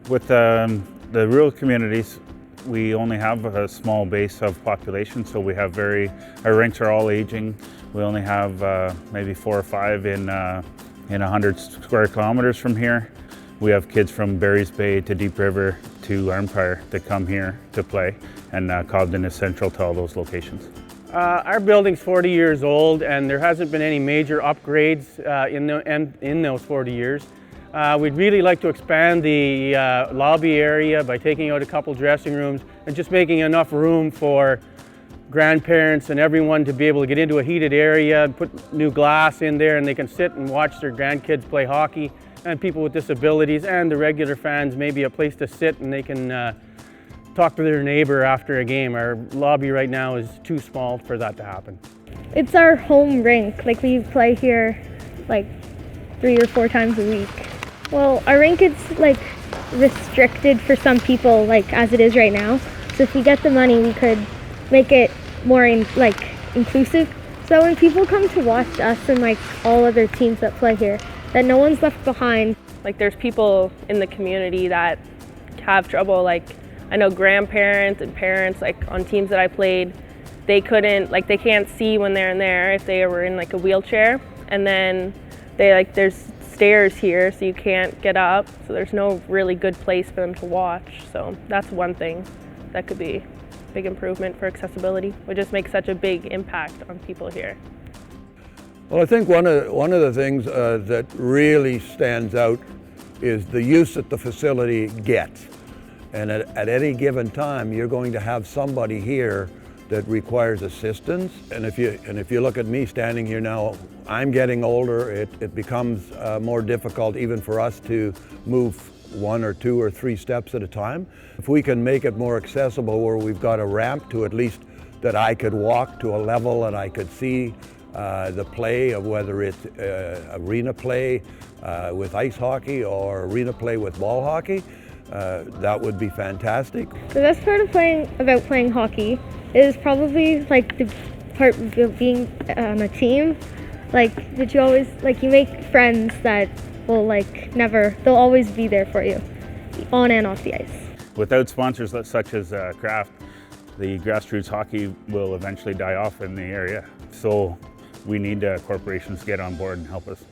With the rural communities, we only have a small base of population, so we have our rinks are all aging. We only have maybe 4 or 5 in 100 square kilometers from here. We have kids from Barry's Bay to Deep River to Arnprior that come here to play, and Cobden is central to all those locations. Our building's 40 years old, and there hasn't been any major upgrades in those 40 years. We'd really like to expand the lobby area by taking out a couple dressing rooms and just making enough room for grandparents and everyone to be able to get into a heated area and put new glass in there, and they can sit and watch their grandkids play hockey, and people with disabilities and the regular fans, maybe a place to sit and they can talk to their neighbor after a game. Our lobby right now is too small for that to happen. It's our home rink. Like, we play here like 3 or 4 times a week. Well, our rink is like restricted for some people, like as it is right now. So if we get the money, we could make it more inclusive. So when people come to watch us and like all other teams that play here, that no one's left behind. Like, there's people in the community that have trouble. Like, I know grandparents and parents, like on teams that I played, they can't see when they're in there if they were in like a wheelchair, and then there's stairs here, so you can't get up, so there's no really good place for them to watch. So that's one thing that could be a big improvement for accessibility. It would just make such a big impact on people here. Well, I think one of the things that really stands out is the use that the facility gets. And at any given time, you're going to have somebody here that requires assistance. And if you look at me standing here now, I'm getting older. It becomes more difficult even for us to move 1 or 2 or 3 steps at a time. If we can make it more accessible, where we've got a ramp to at least that I could walk to a level and I could see the play of whether it's arena play with ice hockey or arena play with ball hockey, that would be fantastic. The best part of playing hockey is probably like the part of being on a team. Like, that you always, like, you make friends that will they'll always be there for you, on and off the ice. Without sponsors such as Kraft, the grassroots hockey will eventually die off in the area. So we need corporations to get on board and help us.